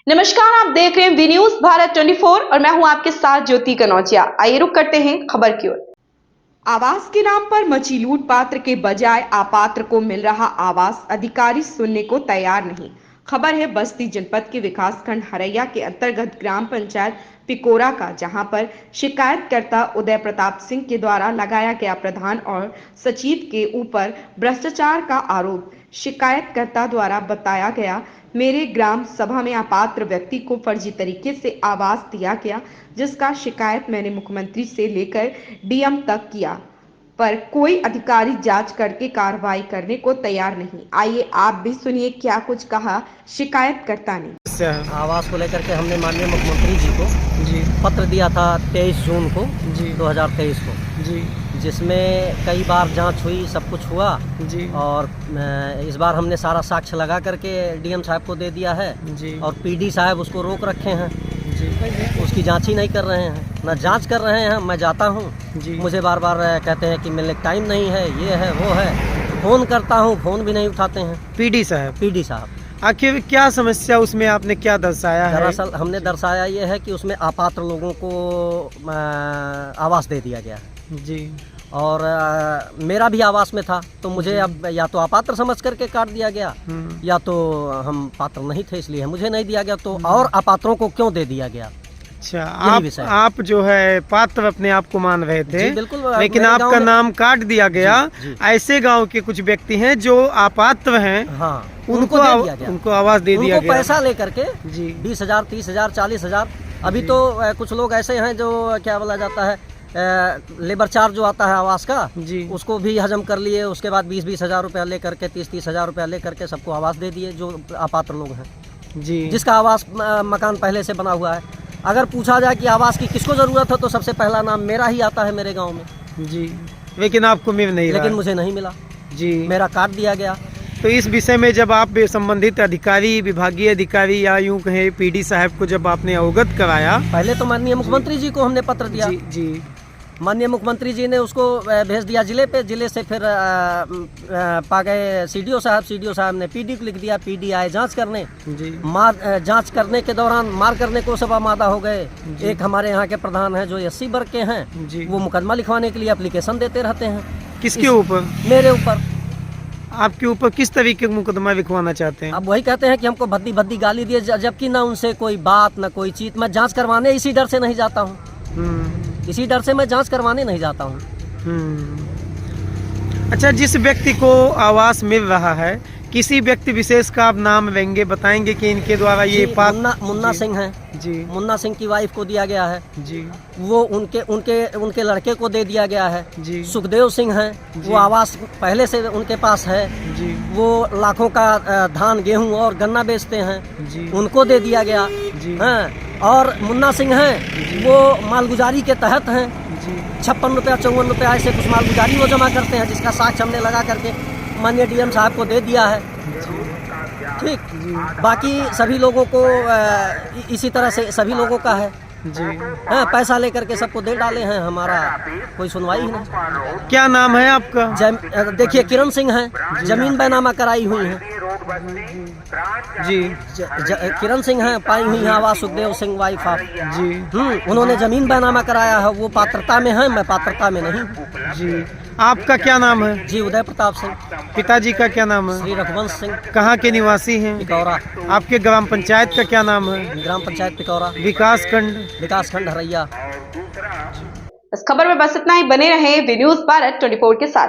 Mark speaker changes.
Speaker 1: नमस्कार, आप देख रहे हैं वी न्यूज भारत 24 और मैं हूं आपके साथ ज्योति कनौजिया। आइए रुक करते हैं खबर की ओर। आवास के नाम पर मची लूट, पात्र के बजाय अपात्र को मिल रहा आवास, अधिकारी सुनने को तैयार नहीं। खबर है बस्ती जनपद के विकासखंड हरैया के अंतर्गत ग्राम पंचायत पिकोरा का, जहां पर शिकायतकर्ता उदय प्रताप सिंह के द्वारा लगाया गया प्रधान और सचिव के ऊपर भ्रष्टाचार का आरोप। शिकायतकर्ता द्वारा बताया गया, मेरे ग्राम सभा में अपात्र व्यक्ति को फर्जी तरीके से आवास दिया गया, जिसका शिकायत मैंने मुख्यमंत्री से लेकर डीएम तक किया, पर कोई अधिकारी जांच करके कार्रवाई करने को तैयार नहीं। आइए आप भी सुनिए क्या कुछ कहा शिकायतकर्ता ने।
Speaker 2: आवास को लेकर के हमने माननीय मुख्यमंत्री जी को पत्र दिया था 23 जून को 2023 को
Speaker 3: जी,
Speaker 2: जिसमें कई बार जांच हुई, सब कुछ हुआ
Speaker 3: जी,
Speaker 2: और इस बार हमने सारा साक्ष्य लगा करके डीएम साहब को दे दिया है
Speaker 3: जी,
Speaker 2: और पीडी साहब उसको रोक रखे हैं
Speaker 3: जी,
Speaker 2: उसकी जांच ही नहीं कर रहे हैं, ना जांच कर रहे हैं। मैं जाता हूं,
Speaker 3: जी,
Speaker 2: मुझे बार बार कहते हैं कि मिलने का टाइम नहीं है, ये है वो है, फ़ोन करता हूं, फ़ोन भी नहीं उठाते हैं
Speaker 3: पीडी साहब।
Speaker 2: पीडी साहब।
Speaker 3: आखिर क्या समस्या उसमें आपने क्या दर्शाया है?
Speaker 2: दरअसल हमने दर्शाया ये है कि उसमें अपात्र लोगों को आवास दे दिया गया है
Speaker 3: जी,
Speaker 2: और मेरा भी आवास में था, तो मुझे अब या तो अपात्र समझ करके काट दिया गया या तो हम पात्र नहीं थे इसलिए मुझे नहीं दिया गया, तो और अपात्रों को क्यों दे दिया गया।
Speaker 3: अच्छा,
Speaker 2: विषय है।
Speaker 3: आप जो है पात्र अपने आप को मान रहे थे,
Speaker 2: जी बिल्कुल,
Speaker 3: लेकिन
Speaker 2: मेरे
Speaker 3: आपका
Speaker 2: गाँव में
Speaker 3: नाम काट दिया गया।
Speaker 2: जी, जी।
Speaker 3: ऐसे गांव के कुछ व्यक्ति हैं जो अपात्र हैं,
Speaker 2: हाँ,
Speaker 3: उनको
Speaker 2: दे दिया गया,
Speaker 3: उनको आवास दे दिया
Speaker 2: उनको
Speaker 3: गया।
Speaker 2: पैसा लेकर के
Speaker 3: जी,
Speaker 2: 20,000 30,000 40,000। अभी
Speaker 3: जी।
Speaker 2: तो कुछ लोग ऐसे हैं जो क्या बोला जाता है, लेबर चार्ज जो आता है आवास का,
Speaker 3: जी,
Speaker 2: उसको भी हजम कर लिए। उसके बाद 20-20 हज़ार रुपया लेकर के 30-30 हज़ार रुपया लेकर के सबको आवास दे दिए जो अपात्र लोग हैं,
Speaker 3: जी,
Speaker 2: जिसका आवास मकान पहले से बना हुआ है। अगर पूछा जाए कि आवास की किसको ज़रूरत है तो सबसे पहला नाम मेरा ही आता है मेरे गांव में।
Speaker 3: जी, लेकिन आपको मिल नहीं रहा।
Speaker 2: लेकिन मुझे नहीं मिला,
Speaker 3: जी,
Speaker 2: मेरा काट दिया गया।
Speaker 3: तो इस विषय में जब आप संबंधित अधिकारी, विभागीय अधिकारी या यूं कहें पीडी साहब को जब आपने अवगत कराया,
Speaker 2: पहले तो माननीय मुख्यमंत्री जी को हमने पत्र दिया।
Speaker 3: जी, जी,
Speaker 2: माननीय मुख्यमंत्री जी ने उसको भेज दिया जिले पे, जिले से फिर पा गए सीडीओ साहब ने पीडी को लिख दिया, पीडी आए जांच करने।
Speaker 3: जी,
Speaker 2: जांच करने के दौरान मार करने को सब आमादा हो गए। एक हमारे यहाँ के प्रधान हैं जो एससी वर्ग के हैं,
Speaker 3: जी,
Speaker 2: वो मुकदमा लिखवाने के लिए एप्लीकेशन देते रहते हैं।
Speaker 3: किसके ऊपर?
Speaker 2: मेरे ऊपर।
Speaker 3: आपके ऊपर किस तरीके का मुकदमा लिखवाना चाहते हैं?
Speaker 2: अब वही कहते हैं कि हमको भद्दी भद्दी गाली दिए, जबकि ना उनसे कोई बात ना कोई चीज। मैं जांच करवाने इसी डर से नहीं जाता हूँ, इसी डर से मैं जांच करवाने नहीं जाता हूँ।
Speaker 3: अच्छा, जिस व्यक्ति को आवास मिल रहा है, किसी व्यक्ति विशेष का आप नाम लेंगे, बताएंगे कि इनके द्वारा ये
Speaker 2: मुन्ना सिंह है
Speaker 3: जी,
Speaker 2: मुन्ना सिंह की वाइफ को दिया गया है
Speaker 3: जी,
Speaker 2: वो उनके लड़के को दे दिया गया है।
Speaker 3: जी,
Speaker 2: सुखदेव सिंह हैं, वो आवास पहले से उनके पास है।
Speaker 3: जी,
Speaker 2: वो लाखों का धान गेहूं और गन्ना बेचते हैं,
Speaker 3: जी,
Speaker 2: उनको दे दिया गया।
Speaker 3: जी,
Speaker 2: हैं और मुन्ना सिंह हैं, वो मालगुजारी के तहत हैं।
Speaker 3: जी,
Speaker 2: 56 रुपया 54 रुपया ऐसे कुछ मालगुजारी वो जमा करते हैं, जिसका साक्ष्य हमने लगा करके माननीय डीएम साहब को दे दिया है। ठीक, बाकी सभी लोगों को इसी तरह से सभी लोगों का है
Speaker 3: जी।
Speaker 2: हाँ, पैसा लेकर के सबको दे डाले हैं, हमारा कोई सुनवाई ही नहीं।
Speaker 3: क्या नाम है आपका?
Speaker 2: देखिए किरण सिंह हैं, जमीन बैनामा कराई हुई है
Speaker 3: जी,
Speaker 2: किरण सिंह हैं, पाई हुई है आवास सुखदेव सिंह वाइफ आप
Speaker 3: जी,
Speaker 2: उन्होंने जमीन बैनामा कराया है, वो पात्रता में है, मैं पात्रता में नहीं हूँ।
Speaker 3: जी। आपका क्या नाम है?
Speaker 2: जी उदय प्रताप सिंह।
Speaker 3: पिताजी का क्या नाम है?
Speaker 2: श्री रघुवंश सिंह।
Speaker 3: कहाँ के निवासी हैं?
Speaker 2: पिकौरा।
Speaker 3: आपके ग्राम पंचायत का क्या नाम है?
Speaker 2: ग्राम पंचायत पिकौरा,
Speaker 3: विकासखंड
Speaker 2: हरैया।
Speaker 1: इस खबर में बस इतना ही। बने रहे वी न्यूज भारत 24 के साथ।